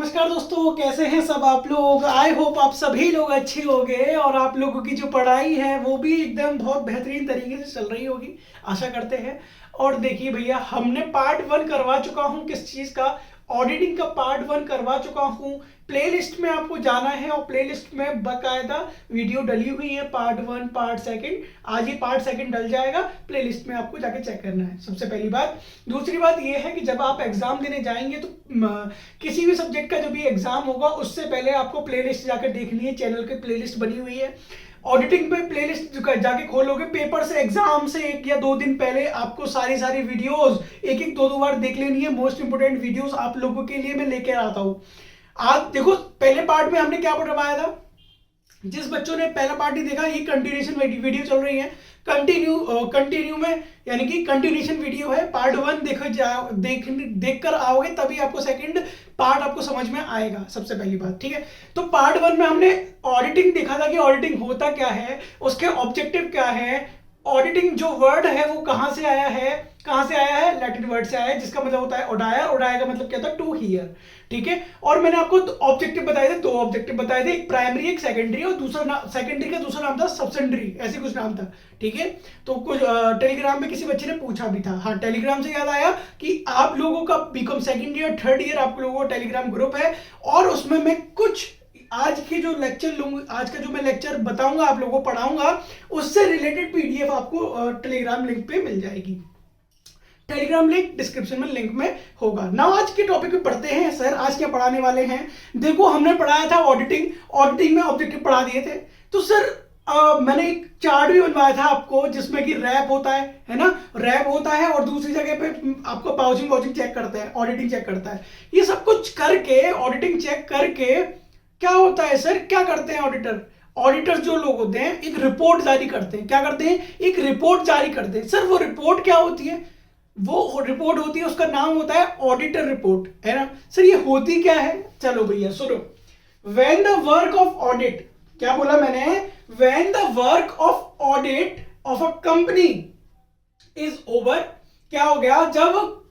नमस्कार दोस्तों, कैसे हैं सब आप लोग। आई होप आप सभी लोग अच्छे होंगे और आप लोगों की जो पढ़ाई है वो भी एकदम बहुत बेहतरीन तरीके से चल रही होगी, आशा करते हैं। और देखिए भैया, हमने पार्ट 1 करवा चुका हूं किस चीज का, ऑडिटिंग का पार्ट 1 करवा चुका हूं। प्लेलिस्ट में आपको जाना है और प्लेलिस्ट में बकायदा वीडियो डली हुई है, पार्ट 1 पार्ट 2। आज ही पार्ट 2 डल जाएगा, प्लेलिस्ट में आपको जाके चेक करना है, सबसे पहली बात। दूसरी बात यह है कि जब आप एग्जाम देने जाएंगे तो किसी भी सब्जेक्ट का जो भी एग्जाम होगा उससे पहले आपको प्लेलिस्ट जाकर देखनी है। चैनल की प्लेलिस्ट बनी हुई है, ऑडिटिंग पे प्लेलिस्ट जाके खोलोगे, पेपर से एग्जाम से 1 या 2 दिन पहले आपको सारी वीडियोस एक दो बार देख लेनी है। मोस्ट इंपोर्टेंट वीडियोस आप लोगों के लिए मैं लेकर आता हूं। आज देखो, पहले पार्ट में हमने क्या पढ़वाया था। जिस बच्चों ने पहला पार्ट नहीं देखा, ये कंटिन्यूएशन वीडियो चल रही है। कंटिन्यू में यानी कि कंटिन्यूएशन वीडियो है। पार्ट 1 देख कर आओगे तभी आपको सेकंड पार्ट आपको समझ में आएगा, सबसे पहली बात, ठीक है। तो पार्ट 1 में हमने ऑडिटिंग देखा था कि ऑडिटिंग होता क्या है, उसके ऑब्जेक्टिव क्या है, ऑडिटिंग जो वर्ड है वो कहां से आया है, लैटिन वर्ड से आया है, जिसका मतलब होता है ओडायर। ओडायर का मतलब क्या होता है, टू हियर, ठीक है। और मैंने आपको ऑब्जेक्टिव बताए थे, 2 ऑब्जेक्टिव बताए थे, एक प्राइमरी एक सेकेंडरी, और दूसरा सेकेंडरी का दूसरा नाम था सबसेंडरी, ऐसे कुछ नाम था, ठीक है। तो कुछ टेलीग्राम में किसी बच्चे ने पूछा भी था। हाँ, टेलीग्राम से याद आया कि आप लोगों का BCom second year third year आप लोगों का टेलीग्राम ग्रुप है, और उसमें मैं कुछ आज के जो लेक्चर लूंगा, आज का जो मैं लेक्चर बताऊंगा आप लोगों को पढ़ाऊंगा, उससे रिलेटेड पीडीएफ आपको टेलीग्राम लिंक पे मिल जाएगी। टेलीग्राम लिंक डिस्क्रिप्शन में लिंक में होगा ना। आज के टॉपिक पे पढ़ते हैं। सर आज क्या पढ़ाने वाले हैं, देखो हमने पढ़ाया था ऑडिटिंग में ऑब्जेक्टिव पढ़ा दिए थे। तो सर मैंने एक चार्ट भी बनवाया था आपको, जिसमें कि रैप होता है ना, रैप होता है, और दूसरी जगह पे आपको पाउचिंग चेक करते हैं, ऑडिटिंग चेक करता है। ये सब कुछ करके, ऑडिटिंग चेक करके क्या होता है सर, क्या करते हैं ऑडिटर्स जो लोग होते हैं, एक रिपोर्ट जारी करते हैं। क्या करते हैं, एक रिपोर्ट जारी करते हैं। सर वो रिपोर्ट क्या होती है, वो रिपोर्ट होती है, उसका नाम होता है ऑडिटर रिपोर्ट, है ना। सर ये होती क्या है, चलो भैया सुनो। When the work of audit, क्या बोला मैंने, when the work of audit of a company is over, क्या हो गया, जब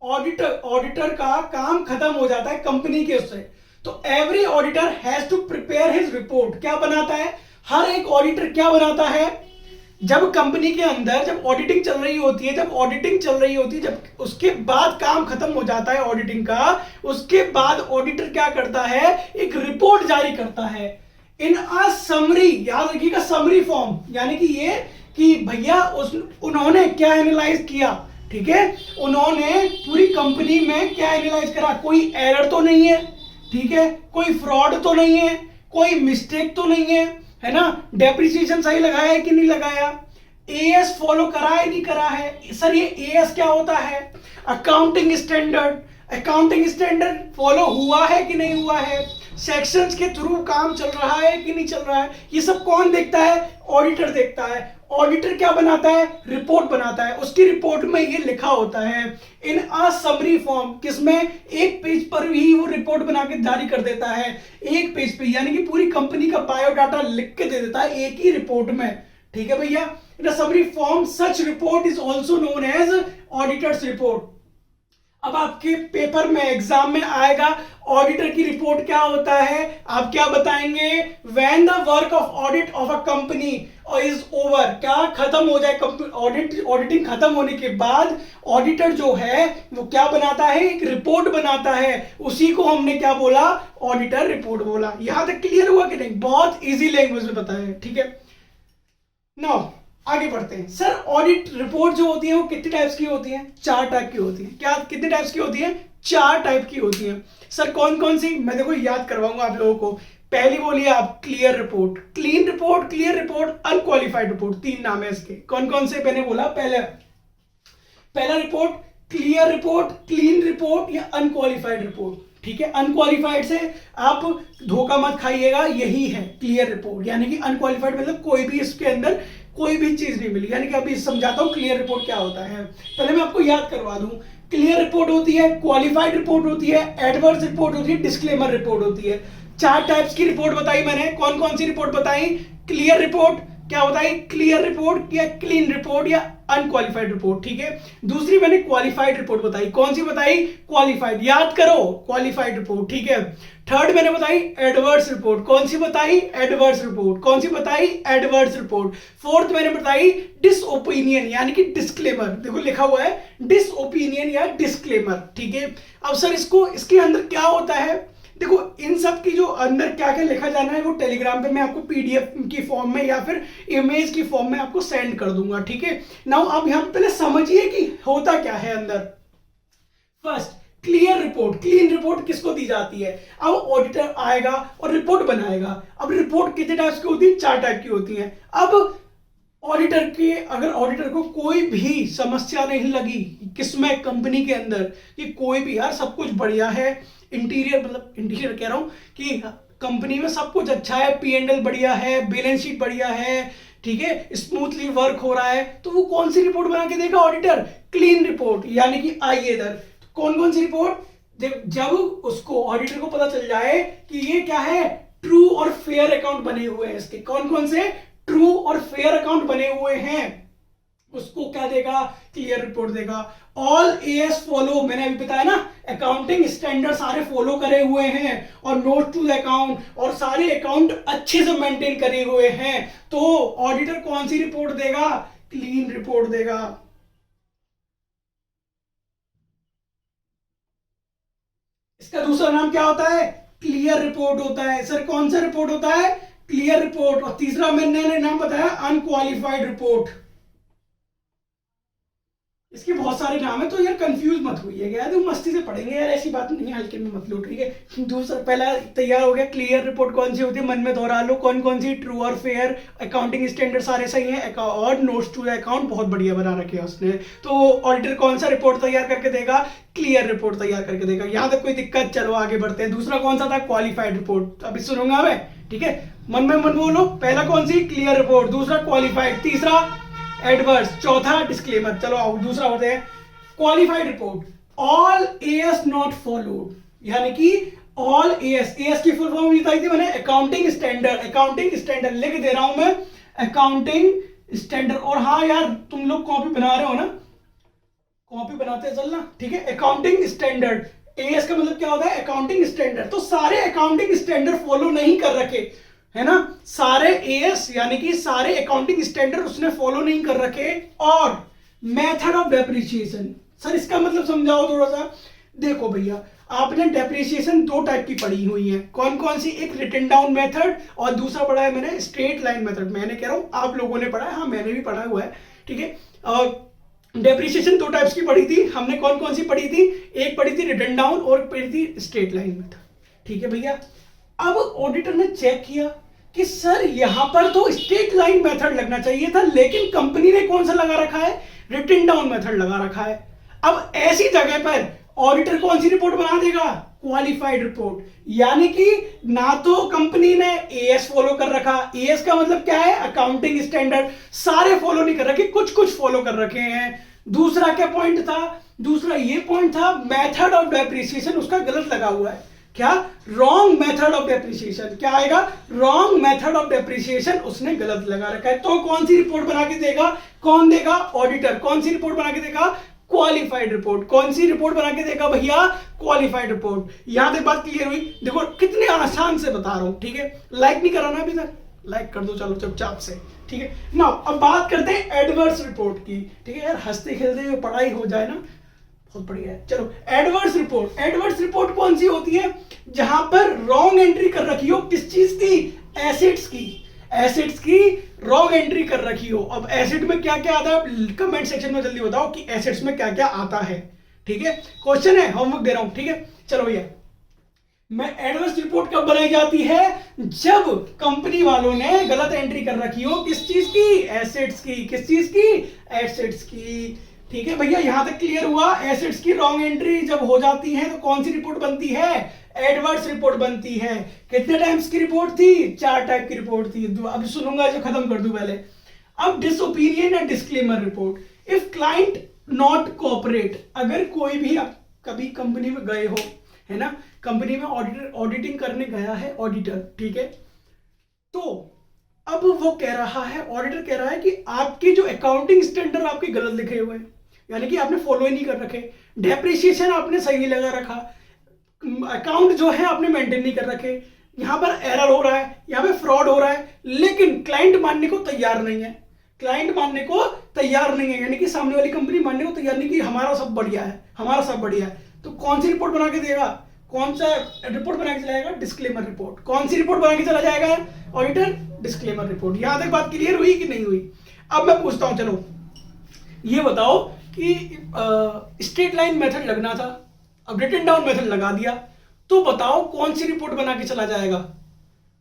ऑडिटर का काम खत्म हो जाता है कंपनी के उससे, तो every auditor has to prepare his report. क्या बनाता है, हर एक ऑडिटर क्या बनाता है, जब कंपनी के अंदर जब ऑडिटिंग चल रही होती है, जब उसके बाद काम खत्म हो जाता है ऑडिटिंग का, उसके बाद ऑडिटर क्या करता है, एक रिपोर्ट जारी करता है इन अ समरी। याद रखिएगा, समरी फॉर्म, यानी कि ये कि भैया उन्होंने क्या एनालाइज किया, ठीक है, उन्होंने पूरी कंपनी में क्या एनालाइज करा, कोई एरर तो नहीं है, ठीक है, कोई फ्रॉड तो नहीं है, कोई मिस्टेक तो नहीं है ना, डेप्रिसिएशन सही लगाया है कि नहीं लगाया, एएस फॉलो करा है नहीं करा है। सर ये एएस क्या होता है, अकाउंटिंग स्टैंडर्ड फॉलो हुआ है कि नहीं हुआ है, सेक्शंस के थ्रू काम चल रहा है कि नहीं चल रहा है, ये सब कौन देखता है, ऑडिटर देखता है। ऑडिटर क्या बनाता है, रिपोर्ट बनाता है, उसकी रिपोर्ट में ये लिखा होता है इन अ समरी फॉर्म, किसमें, एक पेज पर ही वो रिपोर्ट बना के जारी कर देता है, एक पेज पे, यानी कि पूरी कंपनी का बायोडाटा लिख के दे देता है एक ही रिपोर्ट में, ठीक है भैया। In a summary form such report is also known as auditors report. अब आपके पेपर में एग्जाम में आएगा, ऑडिटर की रिपोर्ट क्या होता है, आप क्या बताएंगे, when the work of audit of a company is over, क्या खत्म हो जाए, ऑडिटिंग खत्म होने के बाद ऑडिटर जो है वो क्या बनाता है, एक रिपोर्ट बनाता है, उसी को हमने क्या बोला, ऑडिटर रिपोर्ट बोला। यहां तक क्लियर हुआ कि नहीं, बहुत इजी लैंग्वेज में बताया है, ठीक है। नाउ आगे बढ़ते हैं। सर ऑडिट रिपोर्ट जो होती है वो कितने टाइप्स की होती है, 4 टाइप की होती है। क्या, कितने टाइप्स की होती है, 4 टाइप की होती है। सर कौन कौन सी, मैं देखो याद करवाऊंगा आप लोगों को। पहली बोलिए आप, clear report, clean report, clear report, unqualified report, 3 नाम है इसके। कौन कौन से मैंने बोला, पहला report clear report, clean report या अनक्वालिफाइड रिपोर्ट, ठीक है। अनक्वालिफाइड से आप धोखा मत खाइएगा, यही है क्लियर रिपोर्ट, यानी कि अनक्वालिफाइड मतलब कोई भी इसके अंदर कोई भी चीज नहीं मिली, यानी कि अभी समझाता हूं क्लियर रिपोर्ट क्या होता है। पहले मैं आपको याद करवा दूं, क्लियर रिपोर्ट होती है, क्वालिफाइड रिपोर्ट होती है, एडवर्स रिपोर्ट होती है, डिस्क्लेमर रिपोर्ट होती है। 4 टाइप्स की रिपोर्ट बताई मैंने। कौन कौन सी रिपोर्ट बताई, क्लियर रिपोर्ट, क्या बताई, क्लियर रिपोर्ट या क्लीन रिपोर्ट या अनक्वालिफाइड रिपोर्ट, ठीक है। दूसरी मैंने क्वालिफाइड रिपोर्ट बताई, कौन सी बताई, क्वालिफाइड, याद करो क्वालिफाइड रिपोर्ट, ठीक है। थर्ड मैंने बताई एडवर्स रिपोर्ट, कौन सी बताई, एडवर्स रिपोर्ट, कौन सी बताई, एडवर्स रिपोर्ट। फोर्थ मैंने बताई डिसओपिनियन यानी कि डिस्क्लेमर, देखो लिखा हुआ है डिसओपिनियन या डिस्क्लेमर, ठीक है। अब सर इसको इसके अंदर क्या होता है, देखो इन सब की जो अंदर क्या क्या लिखा जाना है वो टेलीग्राम पे मैं आपको पीडीएफ की फॉर्म में या फिर इमेज की फॉर्म में आपको सेंड कर दूंगा, ठीक है। नाउ अब हम पहले समझिए कि होता क्या है अंदर। First clear report, clean report किसको दी जाती है, अब ऑडिटर आएगा और रिपोर्ट बनाएगा। अब रिपोर्ट कितने टाइप्स की होती है, 4 टाइप की होती है। अब ऑडिटर के अगर ऑडिटर को कोई भी समस्या नहीं लगी किसमें, कंपनी के अंदर, कि कोई भी यार सब कुछ बढ़िया है, इंटीरियर मतलब इंटीरियर कह रहा हूं कि कंपनी में सब कुछ अच्छा है, P&L बढ़िया है, बैलेंस शीट बढ़िया है, ठीक है, स्मूथली वर्क हो रहा है, तो वो कौन सी रिपोर्ट बना के देगा ऑडिटर, क्लीन रिपोर्ट, यानी कि आइए इधर कौन कौन सी रिपोर्ट, जब उसको ऑडिटर को पता चल जाए कि ये क्या है, ट्रू और फेयर अकाउंट बने हुए हैं इसके, कौन कौन से ट्रू और फेयर अकाउंट बने हुए हैं, उसको क्या देगा, क्लियर रिपोर्ट देगा। ऑल एएस फॉलो, मैंने अभी बताया ना अकाउंटिंग स्टैंडर्ड सारे फॉलो करे हुए हैं, और नोट टू द अकाउंट, और सारे अकाउंट अच्छे से मेंटेन करे हुए हैं, तो ऑडिटर कौन सी रिपोर्ट देगा, क्लीन रिपोर्ट देगा। इसका दूसरा नाम क्या होता है, क्लियर रिपोर्ट होता है। सर कौन सा रिपोर्ट होता है, क्लियर रिपोर्ट। और तीसरा मैंने नाम बताया अनक्वालिफाइड रिपोर्ट। इसके बहुत सारे नाम है, तो यार कंफ्यूज मत होइए यार, तुम मस्ती से पढ़ेंगे यार, ऐसी बात नहीं है, हल्के में मत लो, ठीक है। दूसरा पहला तैयार हो गया, क्लियर रिपोर्ट कौन सी होती है, मन में दोहरा लो कौन कौन सी, ट्रू और फेयर, अकाउंटिंग स्टैंडर्ड सारे सही हैं, और नोट्स टू द अकाउंट बहुत बढ़िया बना रखे हैं उसने। तो ऑडिटर कौन सा रिपोर्ट तैयार करके देगा, क्लियर रिपोर्ट तैयार करके देगा। यहां तक कोई दिक्कत, चलो आगे बढ़ते हैं। दूसरा कौन सा था, क्वालिफाइड रिपोर्ट, अभी सुनूंगा मैं, ठीक है, मन में मन बोलो। पहला कौन सी, क्लियर रिपोर्ट, दूसरा क्वालिफाइड, तीसरा एडवर्स, चौथा डिस्क्लेमर। चलो आओ दूसरा होते हैं qualified report. All as not followed, यानी कि ऑल एएस, एएस की फुल फॉर्म बताई थी मैंने, अकाउंटिंग स्टैंडर्ड, अकाउंटिंग स्टैंडर्ड लिख दे रहा हूं मैं, अकाउंटिंग स्टैंडर्ड। और हाँ यार तुम लोग कॉपी बना रहे हो ना, कॉपी बनाते चलना, ठीक है। अकाउंटिंग स्टैंडर्ड, एएस का मतलब क्या होता है, अकाउंटिंग स्टैंडर्ड, तो सारे अकाउंटिंग स्टैंडर्ड फॉलो नहीं कर रखे है ना, सारे एएस यानी कि सारे अकाउंटिंग स्टैंडर्ड उसने फॉलो नहीं कर रखे। और मेथड ऑफ डेप्रिसिएशन, सर इसका मतलब समझाओ थोड़ा सा। देखो भैया आपने डेप्रिसिएशन 2 टाइप की पढ़ी हुई है, कौन कौन सी, एक रिटन डाउन मेथड और दूसरा पढ़ा है मैंने स्ट्रेट लाइन मेथड। मैंने कह रहा हूं आप लोगों ने पढ़ा है, हाँ मैंने भी पढ़ा हुआ है, ठीक है। और डेप्रिसिएशन 2 टाइप्स की पढ़ी थी हमने, कौन कौन सी पढ़ी थी, एक पढ़ी थी रिटन डाउन और पढ़ी थी स्ट्रेट लाइन मेथड, ठीक है भैया। अब ऑडिटर ने चेक किया कि सर यहां पर तो स्ट्रेट लाइन मेथड लगना चाहिए था, लेकिन कंपनी ने कौन सा लगा रखा है, रिटन डाउन मेथड लगा रखा है। अब ऐसी जगह पर ऑडिटर कौन सी रिपोर्ट बना देगा, क्वालिफाइड रिपोर्ट, यानी कि ना तो कंपनी ने एएस फॉलो कर रखा, एएस का मतलब क्या है, अकाउंटिंग स्टैंडर्ड, सारे फॉलो नहीं कर रखे, कुछ कुछ फॉलो कर रखे हैं। दूसरा क्या पॉइंट था, दूसरा ये पॉइंट था, मेथड ऑफ डेप्रिसिएशन उसका गलत लगा हुआ है, क्या, रॉन्ग मेथड ऑफ डेप्रिसिएशन, क्या आएगा, रॉन्ग मेथड ऑफ डेप्रिसिएशन उसने गलत लगा रखा है। तो कौन सी रिपोर्ट बना के देगा, कौन देगा, ऑडिटर। कौन सी रिपोर्ट बना के देगा, क्वालिफाइड रिपोर्ट। कौन सी रिपोर्ट बना के देगा भैया, क्वालिफाइड रिपोर्ट। यहां तक बात क्लियर हुई, देखो कितने आसान से बता रहा हूं, ठीक है। लाइक नहीं कराना अभी तक, लाइक कर दो चलो चुपचाप से, ठीक है। नाउ अब बात करते हैं एडवर्स रिपोर्ट की, ठीक है यार, हंसते खेलते हुए पढ़ाई हो जाए ना, बहुत बढ़िया है। चलो एडवर्स रिपोर्ट, एडवर्स रिपोर्ट कौन सी होती है, जहां पर रॉन्ग एंट्री कर रखी हो, किस चीज की, एसेट्स की, एसेट्स की रॉन्ग एंट्री कर रखी हो। अब एसेट में क्या क्या आता है, कमेंट सेक्शन में जल्दी बताओ कि एसेट्स में क्या क्या आता है, ठीक है। क्वेश्चन है, होमवर्क दे रहा हूं, ठीक है। चलो भैया, मैं एडवर्स रिपोर्ट कब बनाई जाती है, जब कंपनी वालों ने गलत एंट्री कर रखी हो, किस चीज की, एसेट्स की, किस चीज की, एसेट्स की, ठीक है भैया। यहां तक क्लियर हुआ, एसेट्स की रॉन्ग एंट्री जब हो जाती है तो कौन सी रिपोर्ट बनती है, एडवर्स रिपोर्ट बनती है। कितने टाइप्स की रिपोर्ट थी, 4 टाइप की रिपोर्ट थी। अब सुनूंगा जो खत्म कर दूं पहले। अब डिसओपिनियन या disclaimer report, if client not cooperate, अगर कोई भी, आप कभी कंपनी में गए हो है ना, कंपनी में ऑडिटिंग करने गया है ऑडिटर, ठीक है, तो अब वो कह रहा है, ऑडिटर कह रहा है कि आपके जो अकाउंटिंग स्टैंडर्ड आपके गलत लिखे हुए हैं, यानी कि आपने फॉलो ही नहीं कर रखे, डेप्रिसिएशन आपने सही नहीं लगा रखा, अकाउंट जो है आपने मेंटेन नहीं कर रखे, यहां पर एरर हो रहा है, यहां पे फ्रॉड हो रहा है, लेकिन क्लाइंट मानने को तैयार नहीं है, क्लाइंट मानने को तैयार नहीं है, यानी कि सामने वाली कंपनी मानने को तैयार नहीं कि हमारा सब बढ़िया है, हमारा सब बढ़िया है। तो कौन सी रिपोर्ट बना के देगा, कौन सा रिपोर्ट बना के चलाएगा, डिस्क्लेमर रिपोर्ट। कौन सी रिपोर्ट बना के चला जाएगा ऑडिटर, डिस्क्लेमर रिपोर्ट। यहां तक बात क्लियर हुई कि नहीं हुई? अब मैं पूछता हूं, चलो ये बताओ कि स्ट्रेट लाइन मेथड लगना था, अब रिटन डाउन मेथड लगा दिया, तो बताओ कौन सी रिपोर्ट बना के चला जाएगा,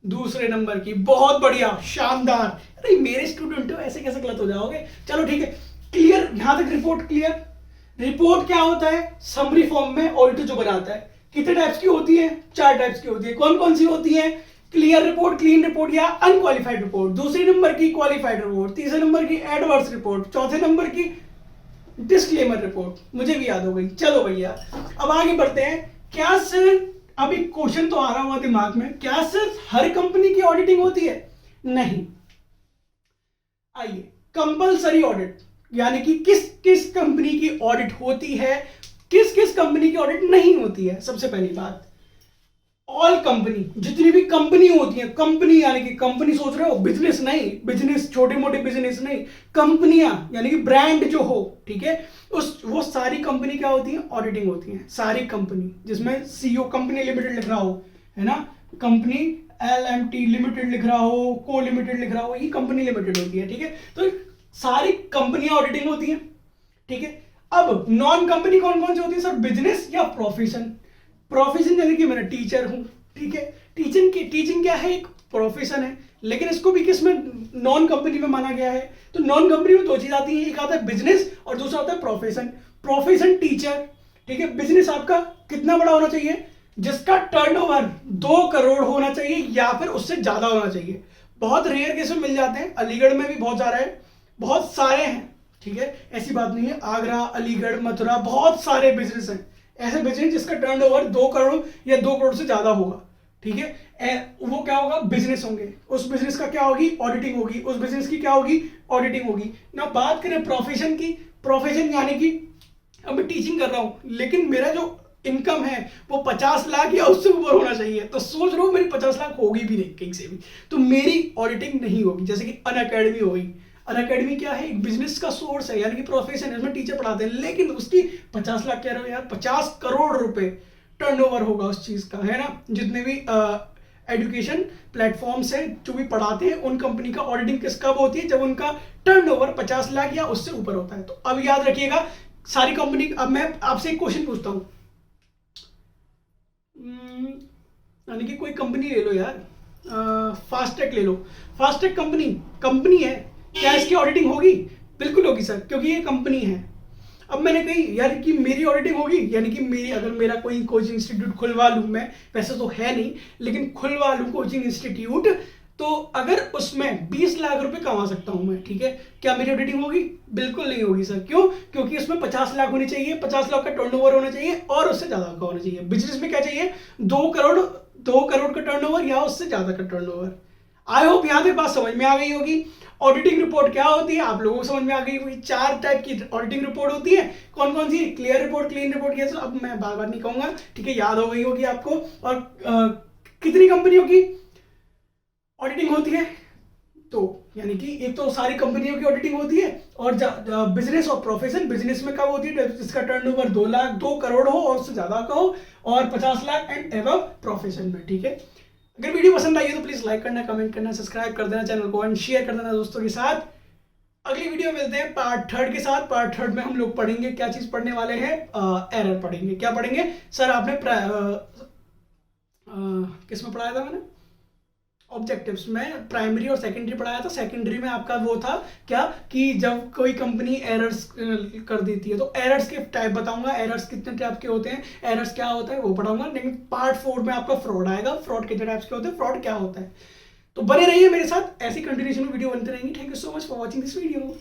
दूसरे नंबर की। बहुत बढ़िया, शानदार। अरे मेरे स्टूडेंट हो, ऐसे कैसे गलत हो जाओगे? चलो ठीक है, क्लियर यहां तक रिपोर्ट क्लियर। रिपोर्ट क्या होता है, समरी फॉर्म में ऑडिटर जो बनाता है। कितने टाइप्स की होती है, 4 टाइप्स की होती है। कौन कौन सी होती है? क्लियर रिपोर्ट, क्लीन रिपोर्ट या अनक्वालिफाइड रिपोर्ट। दूसरे नंबर की क्वालिफाइड रिपोर्ट, तीसरे नंबर की एडवर्स रिपोर्ट, चौथे नंबर की डिस्क्लेमर रिपोर्ट। मुझे भी याद हो गई। चलो भैया अब आगे बढ़ते हैं। क्या सर, अभी क्वेश्चन तो आ रहा हुआ दिमाग में, क्या सर हर कंपनी की ऑडिटिंग होती है? नहीं। आइए, कंपलसरी ऑडिट, यानी कि किस किस कंपनी की ऑडिट होती है, किस किस कंपनी की ऑडिट नहीं होती है। सबसे पहली बात, ऑल कंपनी, जितनी भी कंपनी होती है, कंपनी यानी कि कंपनी सोच रहे हो बिजनेस नहीं, बिजनेस छोटे मोटे बिजनेस नहीं, कंपनियां यानी कि ब्रांड जो हो, ठीक है, उस वो सारी कंपनी क्या होती है, ऑडिटिंग होती है। सारी कंपनी, जिसमें सीओ कंपनी लिमिटेड लिख रहा हो, है ना, कंपनी LMT लिमिटेड लिख रहा हो, को लिमिटेड लिख रहा हो, ये कंपनी लिमिटेड होती है, ठीक है। तो सारी कंपनियां ऑडिटिंग होती है, ठीक है। अब नॉन कंपनी कौन कौन सी होती है सर? बिजनेस या प्रोफेशन। प्रोफेशन यानी कि मैं टीचर हूं, ठीक है, टीचिंग क्या है, एक प्रोफेशन है, लेकिन इसको भी किस में, नॉन कंपनी में माना गया है। तो नॉन कंपनी में 2 चीज आती है, एक आता है बिजनेस और दूसरा होता है प्रोफेशन। प्रोफेशन टीचर, ठीक है। बिजनेस आपका कितना बड़ा होना चाहिए, जिसका टर्नओवर 2 करोड़ होना चाहिए या फिर उससे ज्यादा होना चाहिए। बहुत रेयर केस में मिल जाते हैं, अलीगढ़ में भी बहुत सारा है, बहुत सारे हैं, ठीक है, ऐसी बात नहीं है। आगरा, अलीगढ़, मथुरा, बहुत सारे बिजनेस हैं, ऐसे बिजनेस जिसका टर्नओवर 2 करोड़ या 2 करोड़ से ज्यादा होगा, ठीक है। वो क्या होगा, बिजनेस होंगे। उस बिजनेस का क्या होगी, ऑडिटिंग होगी। उस बिजनेस की क्या होगी, ऑडिटिंग होगी ना। बात करें प्रोफेशन की, प्रोफेशन यानी कि अब मैं टीचिंग कर रहा हूं, लेकिन मेरा जो इनकम है वो 50 लाख या उससे ऊपर होना चाहिए। तो सोच रहा हूं मेरी 50 लाख होगी भी नहीं कहीं से भी, तो मेरी ऑडिटिंग नहीं होगी। जैसे कि अनअकैडमी हो गई, अनअकैडमी क्या है, एक बिजनेस का सोर्स है, यानी कि प्रोफेशन है, इसमें टीचर पढ़ाते हैं, लेकिन उसकी 50 लाख कह रहे हो यार, 50 करोड़ रुपए टर्नओवर होगा उस चीज का, है ना। जितने भी एजुकेशन प्लेटफॉर्म्स हैं जो भी पढ़ाते हैं, उन कंपनी का ऑडिटिंग किस कब होती है, जब उनका टर्नओवर 50 लाख या उससे ऊपर होता है। तो अब याद रखिएगा सारी कंपनी। अब मैं आपसे एक क्वेश्चन पूछता हूं, यानी कि कोई कंपनी ले लो यार, फास्टैग ले लो। फास्टैग कंपनी है, क्या इसकी ऑडिटिंग होगी? बिल्कुल होगी सर, क्योंकि ये कंपनी है। अब मैंने कही यार कि मेरी ऑडिटिंग होगी, यानी कि मेरी, अगर मेरा कोई कोचिंग इंस्टीट्यूट खुलवा लूं मैं, वैसे तो है नहीं, लेकिन खुलवा लूं कोचिंग इंस्टीट्यूट, तो अगर उसमें 20 लाख रुपए कमा सकता हूं मैं, ठीक है, क्या मेरी ऑडिटिंग होगी? बिल्कुल नहीं होगी सर। क्यों? क्योंकि उसमें 50 लाख होनी चाहिए, 50 लाख का टर्नओवर होना चाहिए और उससे ज्यादा का होना चाहिए। बिजनेस में क्या चाहिए, 2 करोड़ का टर्नओवर या उससे ज्यादा का टर्नओवर। आई होप यहां तक बात समझ में आ गई होगी। ऑडिटिंग रिपोर्ट क्या होती है आप लोगों को समझ में आ गई होगी। 4 टाइप की ऑडिटिंग रिपोर्ट होती है। कौन कौन सी? क्लियर रिपोर्ट, क्लीन रिपोर्ट, ये सब अब मैं बार बार नहीं कहूंगा, ठीक है, याद हो गई होगी आपको। और कितनी कंपनियों की ऑडिटिंग होती है? तो यानी कि एक तो सारी कंपनियों की ऑडिटिंग होती है, और बिजनेस और प्रोफेशन, बिजनेस में कब होती है, जिसका टर्नओवर 2 करोड़ हो और उससे ज्यादा का हो, और 50 लाख एंड एबव प्रोफेशन में, ठीक है। अगर वीडियो पसंद आई है तो प्लीज लाइक करना, कमेंट करना, सब्सक्राइब कर देना चैनल को एंड शेयर कर देना दोस्तों के साथ। अगली वीडियो मिलते हैं पार्ट 3 के साथ। पार्ट 3 में हम लोग पढ़ेंगे, क्या चीज पढ़ने वाले हैं, एरर पढ़ेंगे। क्या पढ़ेंगे सर? आपने किस में पढ़ाया था मैंने? ऑब्जेक्टिव्स में प्राइमरी और सेकेंडरी पढ़ाया था। सेकेंडरी में आपका वो था क्या कि जब कोई कंपनी एरर्स कर देती है, तो एरर्स के टाइप बताऊंगा, एरर्स कितने टाइप के होते हैं, एरर्स क्या होता है वो पढ़ाऊंगा। लेकिन पार्ट 4 में आपका फ्रॉड आएगा, फ्रॉड कितने टाइप्स के होते हैं, फ्रॉड क्या होता है। तो बने रहिए मेरे साथ, ऐसी कंटिन्यूएशन में वीडियो बनते रहेंगी। Thank you so much for watching this video.